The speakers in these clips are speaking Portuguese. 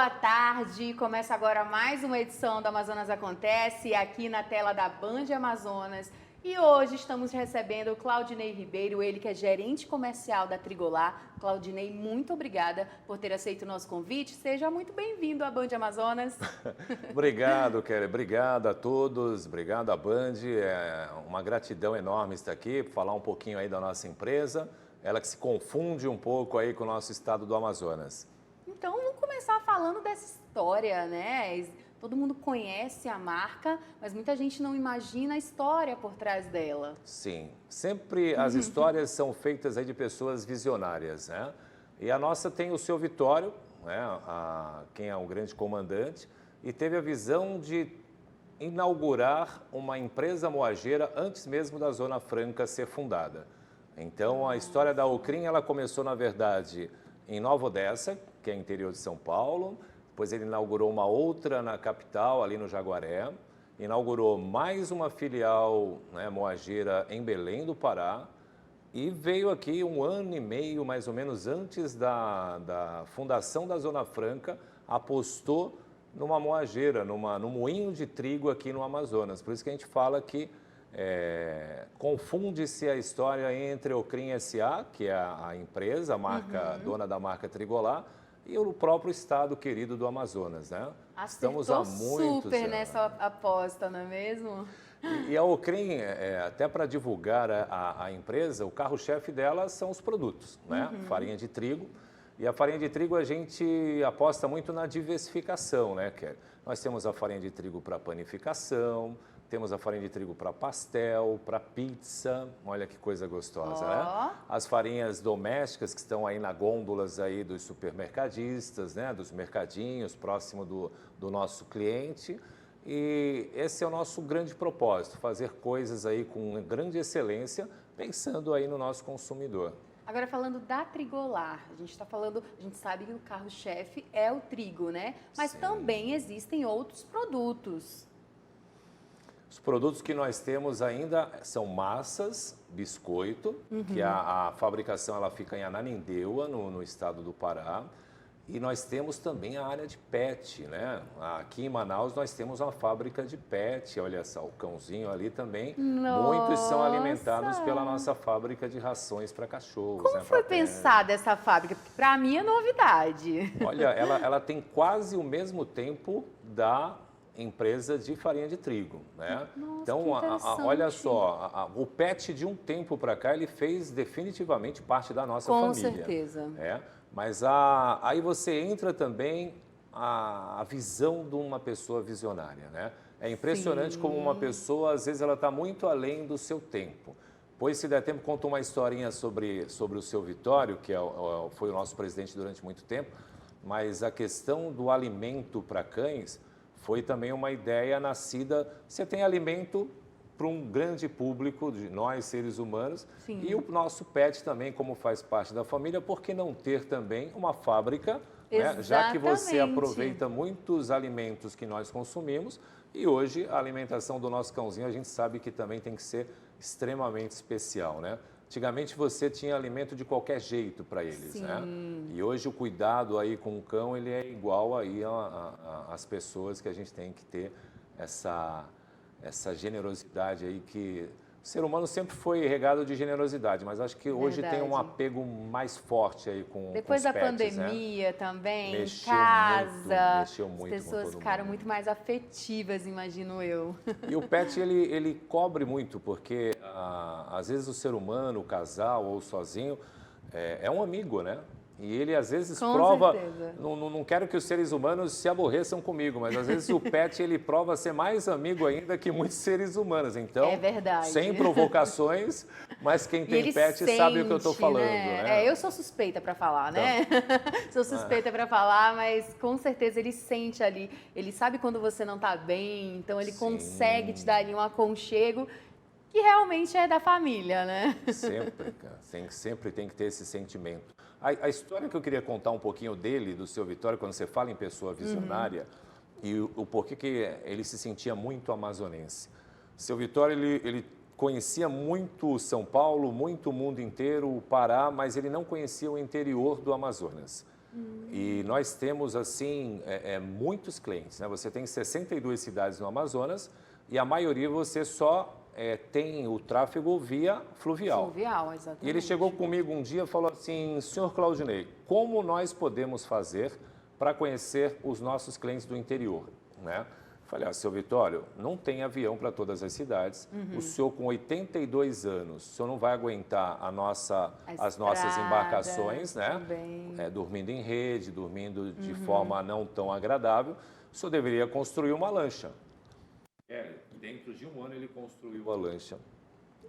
boa tarde. Começa agora mais uma edição do Amazonas Acontece, aqui na tela da Band Amazonas. E hoje estamos recebendo o Claudinei Ribeiro, ele que é gerente comercial da Trigolar. Claudinei, muito obrigada por ter aceito o nosso convite. Seja muito bem-vindo à Band Amazonas. Obrigado, Kelly. Obrigado a todos. Obrigado à Band. É uma gratidão enorme estar aqui, falar um pouquinho aí da nossa empresa. Ela que se confunde um pouco aí com o nosso estado do Amazonas. Então, vamos começar falando dessa história, né? Todo mundo conhece a marca, mas muita gente não imagina a história por trás dela. Sim, sempre as histórias são feitas aí de pessoas visionárias, né? E a nossa tem o seu Vitório, né? Quem é o grande comandante, e teve a visão de inaugurar uma empresa moageira antes mesmo da Zona Franca ser fundada. Então, a história da Ocrim, ela começou, na verdade, em Nova Odessa, que é interior de São Paulo. Depois ele inaugurou uma outra na capital, ali no Jaguaré. Inaugurou mais uma filial, né, moageira em Belém do Pará. E veio aqui 1 ano e meio, mais ou menos, antes da fundação da Zona Franca, apostou numa moageira, num moinho de trigo aqui no Amazonas. Por isso que a gente fala que confunde-se a história entre Ocrim S.A., que é a empresa, a marca, dona da marca Trigolar, e o próprio estado querido do Amazonas, né? Acertou Estamos há muitos super anos. nessa aposta, não é mesmo? E a Ocrim, até para divulgar a empresa, o carro-chefe dela são os produtos, né? Farinha de trigo. E a farinha de trigo a gente aposta muito na diversificação, né, Kelly? Nós temos a farinha de trigo para panificação, temos a farinha de trigo para pastel, para pizza, olha que coisa gostosa, né? As farinhas domésticas que estão aí na gôndolas aí dos supermercadistas, né? Dos mercadinhos, próximo do nosso cliente. E esse é o nosso grande propósito, fazer coisas aí com grande excelência, pensando aí no nosso consumidor. Agora, falando da Trigolar, a gente sabe que o carro-chefe é o trigo, né? Mas Sim. também existem outros produtos. Os produtos que nós temos ainda são massas, biscoito, que a fabricação ela fica em Ananindeua, no estado do Pará. E nós temos também a área de pet, né? Aqui em Manaus nós temos uma fábrica de pet, olha só, o cãozinho ali também. Nossa! Muitos são alimentados pela nossa fábrica de rações para cachorros. Como né? foi pensada essa fábrica? Porque para mim é novidade. Olha, ela tem quase o mesmo tempo da empresa de farinha de trigo, né? Nossa, Então, que interessante. olha só, o pet de um tempo para cá, ele fez definitivamente parte da nossa Com família. certeza. Mas aí você entra também a visão de uma pessoa visionária, né? É impressionante como uma pessoa, às vezes, ela está muito além do seu tempo. Pois, se der tempo, conta uma historinha sobre o seu Vitório, que foi o nosso presidente durante muito tempo, mas a questão do alimento para cães foi também uma ideia nascida. Você tem alimento para um grande público de nós, seres humanos, e o nosso pet também, como faz parte da família, por que não ter também uma fábrica, né? Já que você aproveita muitos alimentos que nós consumimos, e hoje a alimentação do nosso cãozinho a gente sabe que também tem que ser extremamente especial, né? Antigamente você tinha alimento de qualquer jeito para eles, né? E hoje o cuidado aí com o cão, ele é igual aí às pessoas, que a gente tem que ter essa generosidade aí, que o ser humano sempre foi regado de generosidade, mas acho que hoje tem um apego mais forte aí com Depois com os da pets, pandemia também, mexeu em casa, mexeu muito as pessoas com todo ficaram mundo. muito mais afetivas, imagino eu. E o pet, ele cobre muito, porque às vezes o ser humano, o casal ou sozinho, é um amigo, né? E ele às vezes Com prova, certeza. não quero que os seres humanos se aborreçam comigo, mas às vezes o pet ele prova ser mais amigo ainda que muitos seres humanos. Então, É verdade. sem provocações, mas quem tem ele pet sabe o que eu estou falando, né? Eu sou suspeita para falar, né? Sou suspeita para falar, mas com certeza ele sente ali, ele sabe quando você não está bem, então ele consegue te dar ali um aconchego que realmente é da família, né? Sempre, cara. Sempre tem que ter esse sentimento. A história que eu queria contar um pouquinho dele, do seu Vitório, quando você fala em pessoa visionária, e o porquê que ele se sentia muito amazonense. Seu Vitório, ele conhecia muito São Paulo, muito o mundo inteiro, o Pará, mas ele não conhecia o interior do Amazonas. E nós temos, assim, muitos clientes, né? Você tem 62 cidades no Amazonas e a maioria você só tem o tráfego via fluvial. Fluvial, exatamente. E ele chegou comigo um dia e falou assim, senhor Claudinei, como nós podemos fazer para conhecer os nossos clientes do interior, né? Falei, seu Vitório, não tem avião para todas as cidades. O senhor com 82 anos, o senhor não vai aguentar as nossas embarcações, né? Dormindo em rede, dormindo de forma não tão agradável. O senhor deveria construir uma lancha. Dentro de um ano ele construiu a lancha.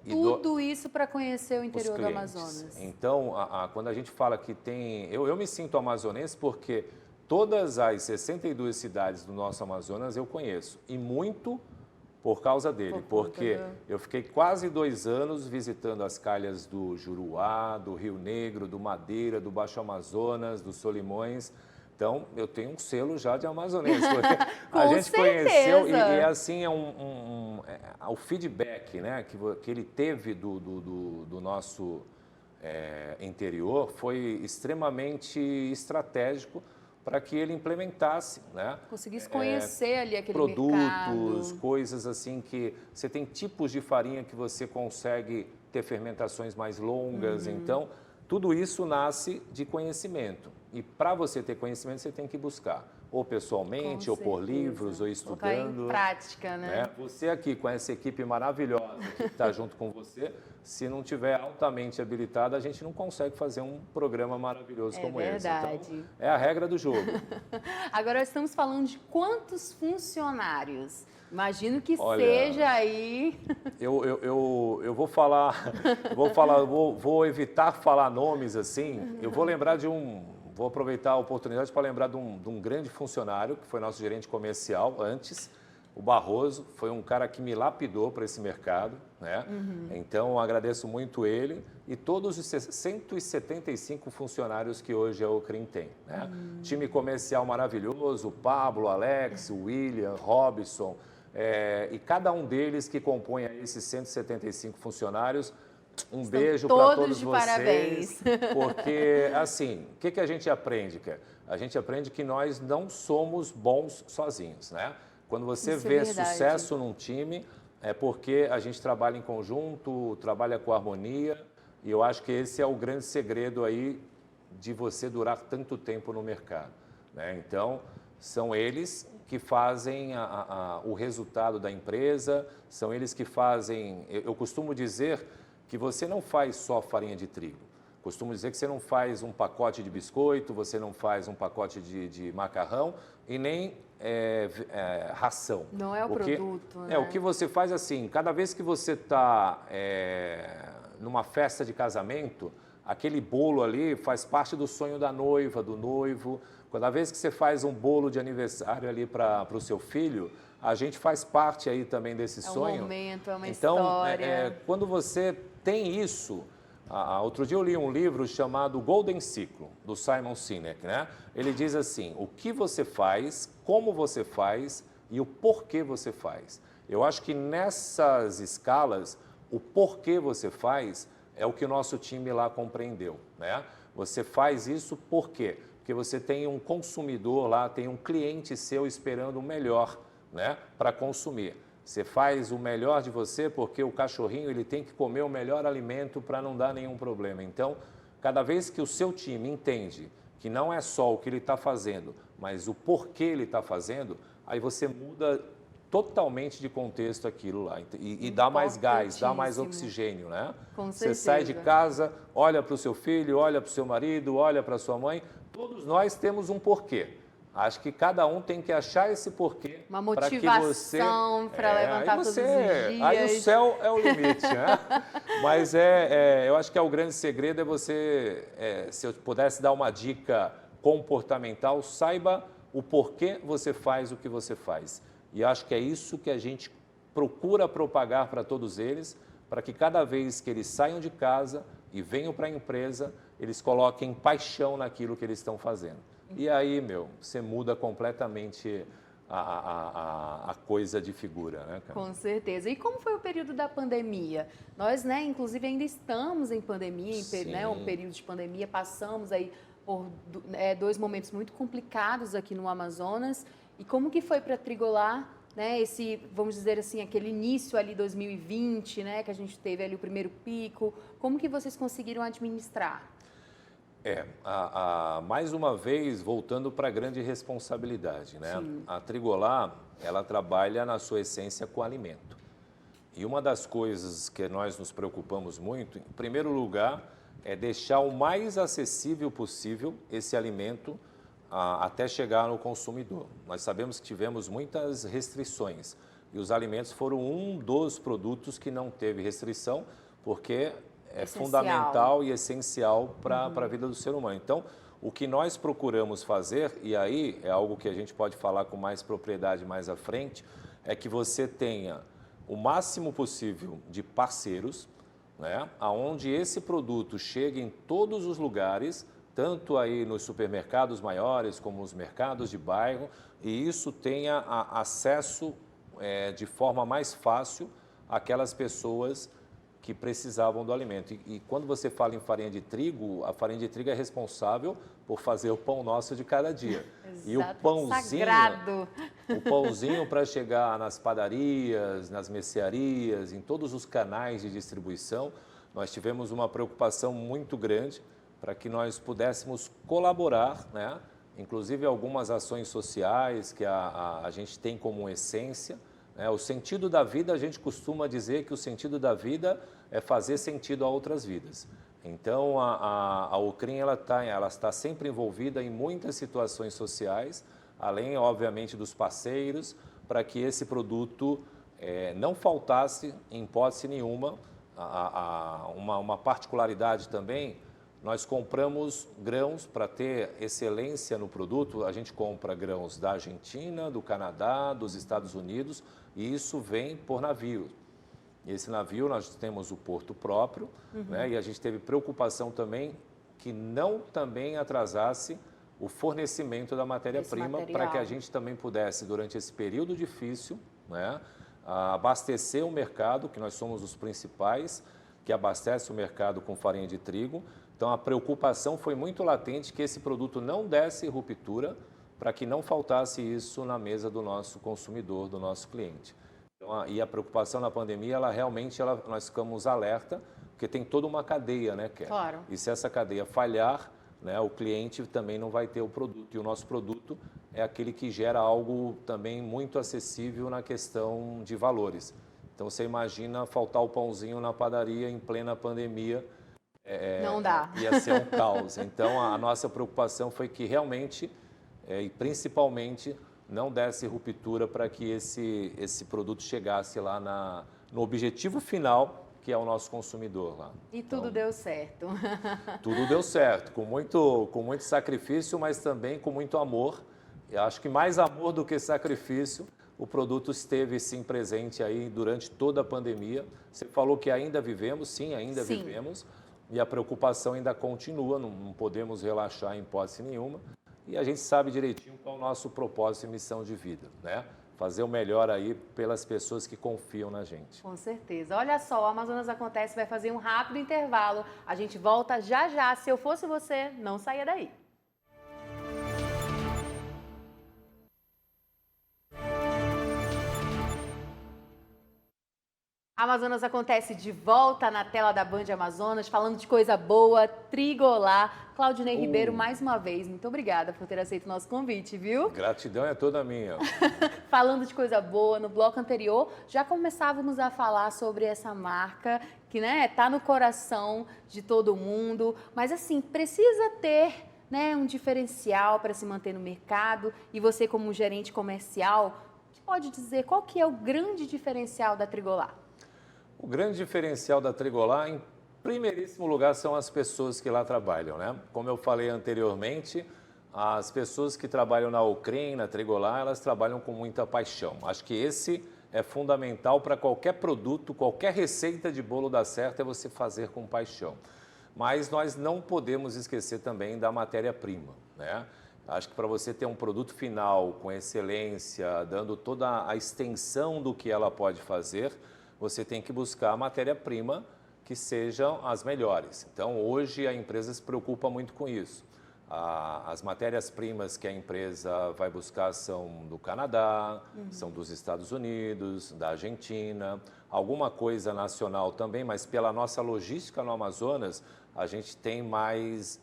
Tudo isso para conhecer o interior do Amazonas. Então, quando a gente fala que tem... Eu me sinto amazonense porque todas as 62 cidades do nosso Amazonas eu conheço. E muito por causa dele. Porque eu fiquei quase 2 anos visitando as calhas do Juruá, do Rio Negro, do Madeira, do Baixo Amazonas, do Solimões. Então, eu tenho um selo já de amazonense. A gente conheceu e assim, o feedback, né, que ele teve do nosso interior foi extremamente estratégico para que ele implementasse, né? Conseguisse conhecer ali aquele produtos, coisas assim que você tem tipos de farinha que você consegue ter fermentações mais longas. Então, tudo isso nasce de conhecimento. E para você ter conhecimento, você tem que buscar, ou pessoalmente, ou por livros, ou estudando. Colocar em prática, né? Você aqui, com essa equipe maravilhosa que está junto com você, se não tiver altamente habilitada, a gente não consegue fazer um programa maravilhoso como esse. Então, é a regra do jogo. Agora, estamos falando de quantos funcionários? Imagino que seja aí... Eu vou evitar falar nomes assim. Eu vou lembrar vou aproveitar a oportunidade para lembrar de um grande funcionário, que foi nosso gerente comercial antes, o Barroso. Foi um cara que me lapidou para esse mercado, né? Então, agradeço muito ele e todos os 175 funcionários que hoje a Ocrim tem, né? Time comercial maravilhoso, o Pablo, o Alex, o William, Robson, e cada um deles que compõe esses 175 funcionários. Um beijo para todos vocês, parabéns. Porque, assim, o que a gente aprende, cara? A gente aprende que nós não somos bons sozinhos, né? Quando você vê sucesso num time, é porque a gente trabalha em conjunto, trabalha com harmonia, e eu acho que esse é o grande segredo aí de você durar tanto tempo no mercado, né? Então, são eles que fazem o resultado da empresa, são eles que fazem... Eu costumo dizer que você não faz só farinha de trigo. Costumo dizer que você não faz um pacote de biscoito, você não faz um pacote de macarrão e nem ração. Não é o produto, né? O que você faz assim, cada vez que você está numa festa de casamento, aquele bolo ali faz parte do sonho da noiva, do noivo. Cada vez que você faz um bolo de aniversário ali para o seu filho, a gente faz parte aí também desse sonho. É um momento, é uma história. Então, quando você tem isso... outro dia eu li um livro chamado Golden Ciclo, do Simon Sinek, né? Ele diz assim, o que você faz, como você faz e o porquê você faz. Eu acho que nessas escalas, o porquê você faz é o que o nosso time lá compreendeu, né? Você faz isso por quê? Porque você tem um consumidor lá, tem um cliente seu esperando o melhor, né, para consumir. Você faz o melhor de você porque o cachorrinho ele tem que comer o melhor alimento para não dar nenhum problema. Então, cada vez que o seu time entende que não é só o que ele está fazendo, mas o porquê ele está fazendo, aí você muda totalmente de contexto aquilo lá e dá mais gás, dá mais oxigênio, né? Com certeza. Você sai de casa, olha para o seu filho, olha para o seu marido, olha para a sua mãe, todos nós temos um porquê. Acho que cada um tem que achar esse porquê. Uma motivação para levantar todos os dias. Aí o céu é o limite, né? Mas eu acho que o grande segredo é você, se eu pudesse dar uma dica comportamental, saiba o porquê você faz o que você faz. E acho que é isso que a gente procura propagar para todos eles, para que cada vez que eles saiam de casa e venham para a empresa, eles coloquem paixão naquilo que eles estão fazendo. E aí, você muda completamente a coisa de figura, né, cara? Com certeza. E como foi o período da pandemia? Nós, né, inclusive ainda estamos em pandemia, né, um período de pandemia, passamos aí por 2 momentos muito complicados aqui no Amazonas. E como que foi para a Trigolá, né, vamos dizer assim, aquele início ali 2020, né, que a gente teve ali o primeiro pico, como que vocês conseguiram administrar? Mais uma vez, voltando para a grande responsabilidade, né? Sim. A Trigolá, ela trabalha na sua essência com alimento. E uma das coisas que nós nos preocupamos muito, em primeiro lugar, é deixar o mais acessível possível esse alimento até chegar no consumidor. Nós sabemos que tivemos muitas restrições e os alimentos foram um dos produtos que não teve restrição, porque é fundamental e essencial para a vida do ser humano. Então, o que nós procuramos fazer, e aí é algo que a gente pode falar com mais propriedade mais à frente, é que você tenha o máximo possível de parceiros, né, onde esse produto chegue em todos os lugares, tanto aí nos supermercados maiores como os mercados de bairro, e isso tenha acesso de forma mais fácil àquelas pessoas que precisavam do alimento. E quando você fala em farinha de trigo, a farinha de trigo é responsável por fazer o pão nosso de cada dia. Exato. E o pãozinho, sagrado. o pãozinho para chegar nas padarias, nas mercearias, em todos os canais de distribuição, nós tivemos uma preocupação muito grande para que nós pudéssemos colaborar, né? Inclusive algumas ações sociais que a gente tem como essência. O sentido da vida, a gente costuma dizer que o sentido da vida é fazer sentido a outras vidas. Então, a Ocrim ela está sempre envolvida em muitas situações sociais, além, obviamente, dos parceiros, para que esse produto não faltasse, em hipótese nenhuma. Uma particularidade também, nós compramos grãos para ter excelência no produto. A gente compra grãos da Argentina, do Canadá, dos Estados Unidos, e isso vem por navio. E esse navio, nós temos o porto próprio, né? E a gente teve preocupação também que não também atrasasse o fornecimento da matéria-prima, para que a gente também pudesse, durante esse período difícil, né, abastecer o mercado, que nós somos os principais, que abastece o mercado com farinha de trigo. Então, a preocupação foi muito latente que esse produto não desse ruptura, para que não faltasse isso na mesa do nosso consumidor, do nosso cliente. Então, e a preocupação na pandemia, nós ficamos alerta, porque tem toda uma cadeia, né, Kelly? Claro. E se essa cadeia falhar, né, o cliente também não vai ter o produto. E o nosso produto é aquele que gera algo também muito acessível na questão de valores. Então, você imagina faltar o pãozinho na padaria em plena pandemia. Não dá. Ia ser um caos. Então, a nossa preocupação foi que realmente, e principalmente, não desse ruptura para que esse produto chegasse lá no objetivo final, que é o nosso consumidor lá. E tudo deu certo. Tudo deu certo, com muito sacrifício, mas também com muito amor. Eu acho que mais amor do que sacrifício, o produto esteve sim presente aí durante toda a pandemia. Você falou que ainda vivemos, sim, ainda vivemos. E a preocupação ainda continua, não podemos relaxar em hipótese nenhuma. E a gente sabe direitinho qual é o nosso propósito e missão de vida, né? Fazer o melhor aí pelas pessoas que confiam na gente. Com certeza. Olha só, o Amazonas Acontece vai fazer um rápido intervalo. A gente volta já já. Se eu fosse você, não saia daí. Amazonas Acontece de volta na tela da Band Amazonas, falando de coisa boa, Trigolá. Claudinei Ribeiro, mais uma vez, muito obrigada por ter aceito o nosso convite, viu? Gratidão é toda minha. Falando de coisa boa, no bloco anterior já começávamos a falar sobre essa marca que, né, tá no coração de todo mundo, mas assim, precisa ter, né, um diferencial para se manter no mercado. E você, como gerente comercial, pode dizer qual que é o grande diferencial da Trigolá? O grande diferencial da Trigolá, em primeiríssimo lugar, são as pessoas que lá trabalham, né? Como eu falei anteriormente, as pessoas que trabalham na Ocrim, na Trigolá, elas trabalham com muita paixão. Acho que esse é fundamental para qualquer produto, qualquer receita de bolo dar certo, é você fazer com paixão. Mas nós não podemos esquecer também da matéria-prima, né? Acho que para você ter um produto final com excelência, dando toda a extensão do que ela pode fazer, você tem que buscar a matéria-prima que sejam as melhores. Então, hoje a empresa se preocupa muito com isso. As matérias-primas que a empresa vai buscar são do Canadá, são dos Estados Unidos, da Argentina, alguma coisa nacional também, mas pela nossa logística no Amazonas, a gente tem mais,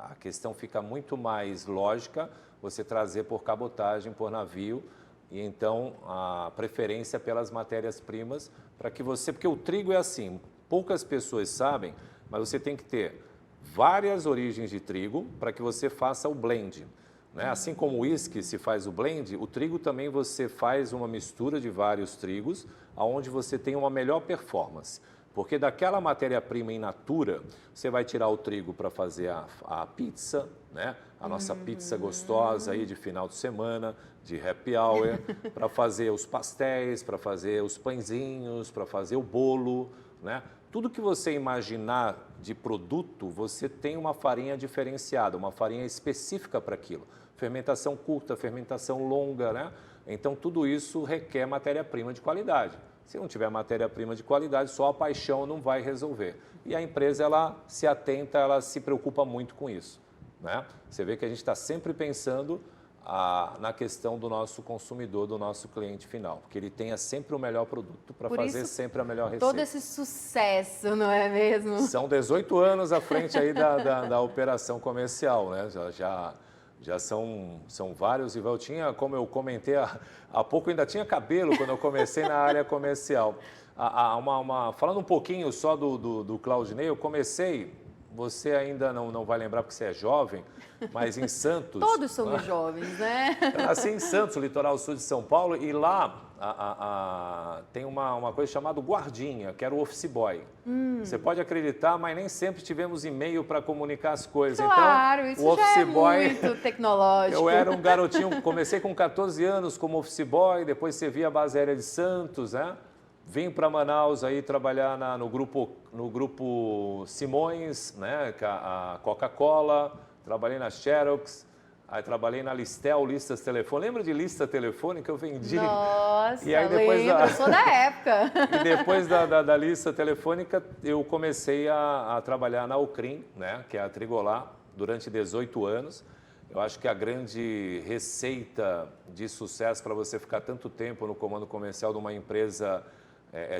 a questão fica muito mais lógica você trazer por cabotagem, por navio, e então a preferência pelas matérias-primas para que você, porque o trigo é assim, poucas pessoas sabem, mas você tem que ter várias origens de trigo para que você faça o blend. Né? Assim como o uísque se faz o blend, o trigo também você faz uma mistura de vários trigos, onde você tem uma melhor performance. Porque daquela matéria-prima in natura, você vai tirar o trigo para fazer a pizza, né? A nossa pizza gostosa aí de final de semana, de happy hour, para fazer os pastéis, para fazer os pãezinhos, para fazer o bolo, né? Tudo que você imaginar de produto, você tem uma farinha diferenciada, uma farinha específica para aquilo. Fermentação curta, fermentação longa, né? Então, tudo isso requer matéria-prima de qualidade. Se não tiver matéria-prima de qualidade, só a paixão não vai resolver. E a empresa, ela se atenta, ela se preocupa muito com isso, né? Você vê que a gente está sempre pensando na questão do nosso consumidor, do nosso cliente final, que ele tenha sempre o melhor produto para fazer sempre a melhor receita. Todo esse sucesso, não é mesmo? São 18 anos à frente aí da operação comercial, né? Já são vários, e eu tinha, como eu comentei há pouco, ainda tinha cabelo quando eu comecei na área comercial. Falando um pouquinho só do Claudinei, eu comecei, você ainda não vai lembrar porque você é jovem, mas em Santos... Todos somos jovens, né? Eu nasci em Santos, litoral sul de São Paulo, e lá tem uma coisa chamada guardinha, que era o office boy. Você pode acreditar, mas nem sempre tivemos e-mail para comunicar as coisas. Claro, então, isso o office já é boy, muito tecnológico. Eu era um garotinho, comecei com 14 anos como office boy, depois servi a base aérea de Santos, né? Vim para Manaus aí trabalhar no grupo Simões, né? A Coca-Cola, trabalhei na Xerox, aí trabalhei na Listel, listas telefônicas. Lembra de lista telefônica? Eu vendi. Nossa, e aí depois lembro, eu sou da época. E depois da lista telefônica, eu comecei a trabalhar na Ucrim, né? Que é a Trigolar, durante 18 anos. Eu acho que a grande receita de sucesso para você ficar tanto tempo no comando comercial de uma empresa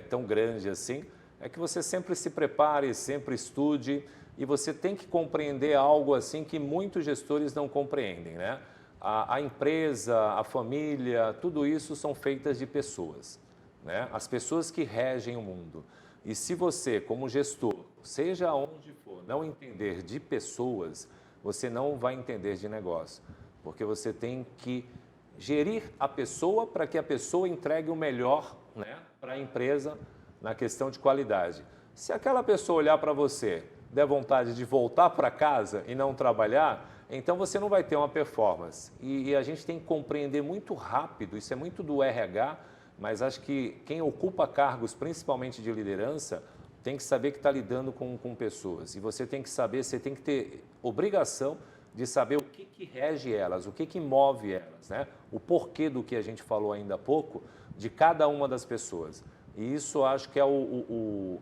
tão grande assim, é que você sempre se prepare, sempre estude, e você tem que compreender algo assim que muitos gestores não compreendem, né? A empresa, a família, tudo isso são feitas de pessoas, né? As pessoas que regem o mundo. E se você, como gestor, seja onde for, não entender de pessoas, você não vai entender de negócio, porque você tem que gerir a pessoa para que a pessoa entregue o melhor, né, para a empresa na questão de qualidade. Se aquela pessoa olhar para você, der vontade de voltar para casa e não trabalhar, então você não vai ter uma performance. E a gente tem que compreender muito rápido, isso é muito do RH, mas acho que quem ocupa cargos, principalmente de liderança, tem que saber que está lidando com pessoas. E você tem que saber, você tem que ter obrigação de saber o que rege elas, o que move elas, né? O porquê do que a gente falou ainda há pouco, de cada uma das pessoas. E isso acho que é o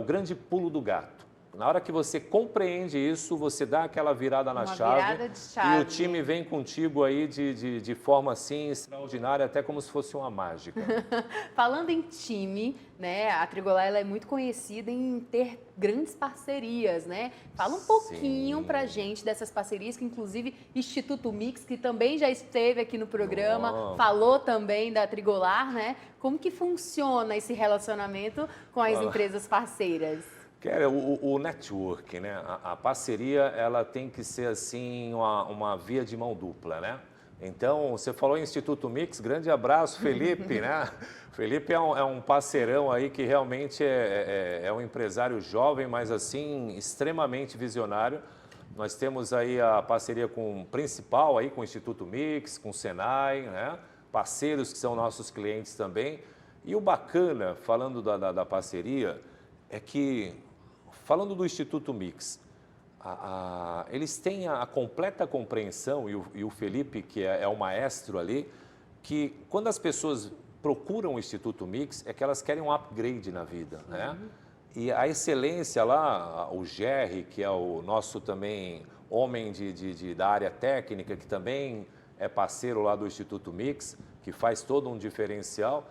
grande pulo do gato. Na hora que você compreende isso, você dá aquela virada na chave, e o time vem contigo aí de forma assim extraordinária, até como se fosse uma mágica. Falando em time, né, a Trigolar ela é muito conhecida em ter grandes parcerias, né? Fala um pouquinho pra gente dessas parcerias, que inclusive Instituto Mix, que também já esteve aqui no programa, falou também da Trigolar, né? Como que funciona esse relacionamento com as empresas parceiras? O network, né? A parceria, ela tem que ser assim uma via de mão dupla, né? Então, você falou em Instituto Mix, grande abraço, Felipe, né? Felipe é um parceirão aí que realmente é um empresário jovem, mas assim, extremamente visionário. Nós temos aí a parceria principal aí com o Instituto Mix, com o Senai, né? Parceiros que são nossos clientes também. E o bacana, falando da parceria, é que, falando do Instituto Mix, eles têm a completa compreensão, e o Felipe, que é o maestro ali, que quando as pessoas procuram o Instituto Mix, é que elas querem um upgrade na vida, né? E a excelência lá, o Jerry, que é o nosso também, homem da área técnica, que também é parceiro lá do Instituto Mix, que faz todo um diferencial.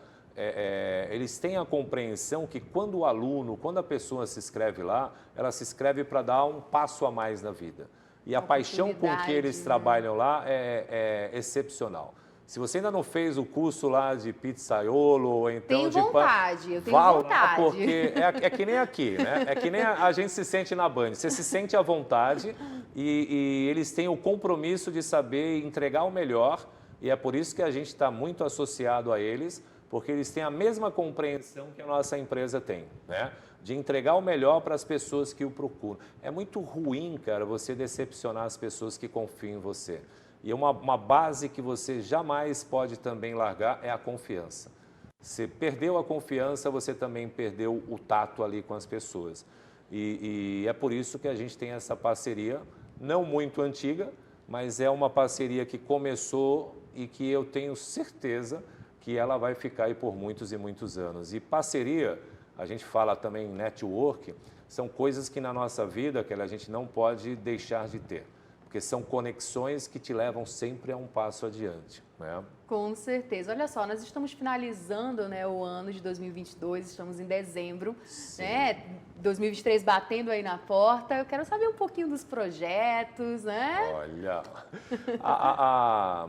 Eles têm a compreensão que quando o aluno, quando a pessoa se inscreve lá, ela se inscreve para dar um passo a mais na vida. E a paixão com que eles trabalham lá é excepcional. Se você ainda não fez o curso lá de pizzaiolo, ou então eu tenho vontade. Vá lá, porque é que nem aqui, né? É que nem a gente se sente na Band. Você se sente à vontade e eles têm o compromisso de saber entregar o melhor. E é por isso que a gente está muito associado a eles, porque eles têm a mesma compreensão que a nossa empresa tem, né? De entregar o melhor para as pessoas que o procuram. É muito ruim, cara, você decepcionar as pessoas que confiam em você. E uma base que você jamais pode também largar é a confiança. Você perdeu a confiança, você também perdeu o tato ali com as pessoas. E é por isso que a gente tem essa parceria, não muito antiga, mas é uma parceria que começou e que eu tenho certeza que ela vai ficar aí por muitos e muitos anos. E parceria, a gente fala também em network, são coisas que na nossa vida que a gente não pode deixar de ter. Porque são conexões que te levam sempre a um passo adiante, né? Com certeza. Olha só, nós estamos finalizando, né, o ano de 2022, estamos em dezembro, né? 2023 batendo aí na porta. Eu quero saber um pouquinho dos projetos, né? Olha,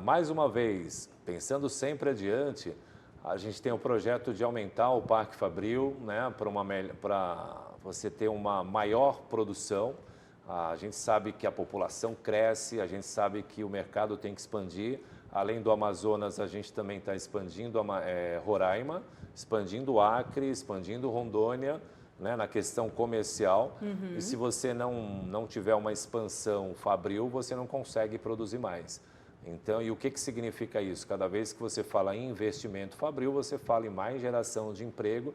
mais uma vez, pensando sempre adiante, a gente tem o projeto de aumentar o Parque Fabril, né, para você ter uma maior produção. A gente sabe que a população cresce, a gente sabe que o mercado tem que expandir. Além do Amazonas, a gente também está expandindo Roraima, expandindo Acre, expandindo Rondônia, né, na questão comercial. E se você não tiver uma expansão fabril, você não consegue produzir mais. Então, e o que significa isso? Cada vez que você fala em investimento fabril, você fala em mais geração de emprego.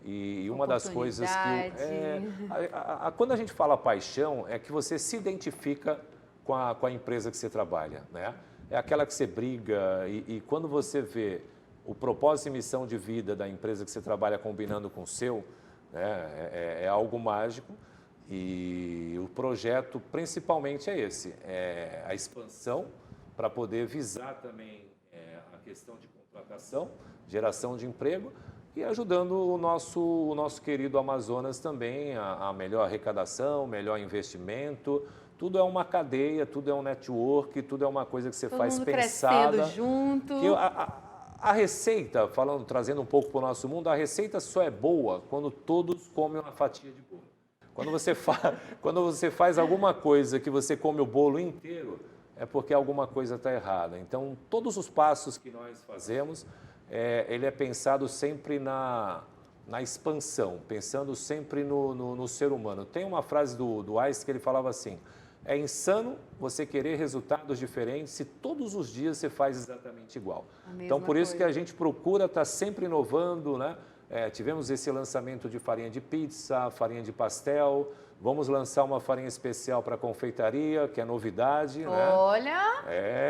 E uma das coisas que... quando a gente fala paixão, é que você se identifica com a empresa que você trabalha, né? É aquela que você briga e quando você vê o propósito e missão de vida da empresa que você trabalha combinando com o seu, né, é algo mágico. E o projeto principalmente é esse, é a expansão para poder visar também a questão de contratação, geração de emprego, e ajudando o nosso querido Amazonas também a melhor arrecadação, melhor investimento. Tudo é uma cadeia, tudo é um network, tudo é uma coisa que você faz pensada. Crescendo junto. Que a receita, trazendo um pouco para o nosso mundo, a receita só é boa quando todos comem uma fatia de bolo. Quando você faz alguma coisa que você come o bolo inteiro, é porque alguma coisa está errada. Então, todos os passos que nós fazemos, ele é pensado sempre na expansão, pensando sempre no ser humano. Tem uma frase do Einstein que ele falava assim: é insano você querer resultados diferentes se todos os dias você faz exatamente igual. Então, por isso que a gente procura estar sempre inovando, né? Tivemos esse lançamento de farinha de pizza, farinha de pastel. Vamos lançar uma farinha especial para confeitaria, que é novidade, né? Olha,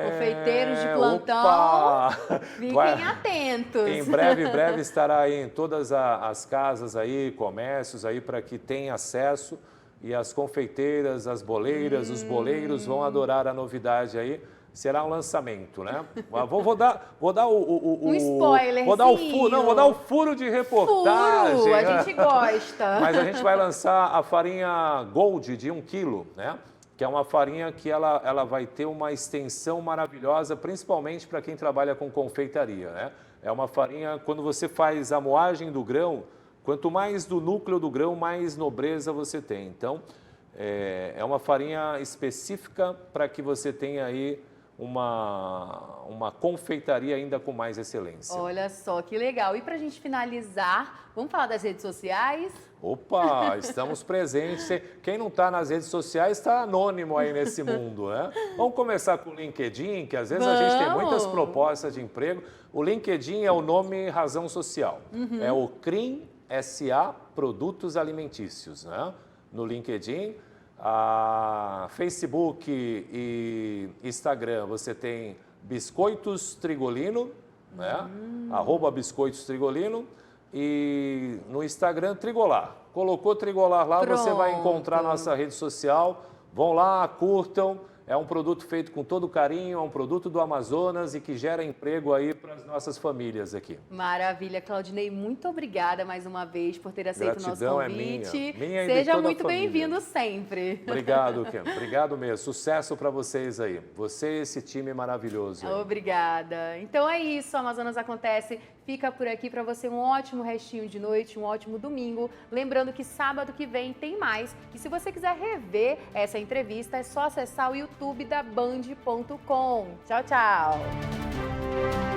confeiteiros de plantão, fiquem atentos. Em breve estará aí em todas as casas aí, comércios aí, para que tenha acesso. E as confeiteiras, as boleiras, os boleiros vão adorar a novidade aí. Será um lançamento, né? Vou dar um spoiler. Vou dar o furo de reportagem. Furo, a gente gosta. Mas a gente vai lançar a farinha Gold de 1 kg, né? Que é uma farinha que ela vai ter uma extensão maravilhosa, principalmente para quem trabalha com confeitaria, né? É uma farinha, quando você faz a moagem do grão, quanto mais do núcleo do grão, mais nobreza você tem. Então, é uma farinha específica para que você tenha aí uma confeitaria ainda com mais excelência. Olha só, que legal. E para a gente finalizar, vamos falar das redes sociais? Opa, estamos presentes. Quem não está nas redes sociais está anônimo aí nesse mundo, né? Vamos começar com o LinkedIn, que às vezes a gente tem muitas propostas de emprego. O LinkedIn é o nome razão social. É o CRIM SA Produtos Alimentícios, né? No LinkedIn. Facebook e Instagram, você tem Biscoitos Trigolino, né? @Biscoitos Trigolino, e no Instagram Trigolar. Colocou Trigolar lá, você vai encontrar nossa rede social, Vão lá, curtam. É um produto feito com todo carinho, é um produto do Amazonas e que gera emprego aí para as nossas famílias aqui. Maravilha, Claudinei, muito obrigada mais uma vez por ter aceito Gratidão o nosso convite. é minha e de Seja toda a muito família. bem-vindo sempre. Obrigado, Ken. Obrigado mesmo. Sucesso para vocês aí. Você e esse time maravilhoso aí. Obrigada. Então é isso, Amazonas Acontece. Fica por aqui para você um ótimo restinho de noite, um ótimo domingo. Lembrando que sábado que vem tem mais. E se você quiser rever essa entrevista, é só acessar o YouTube da Band.com. Tchau, tchau.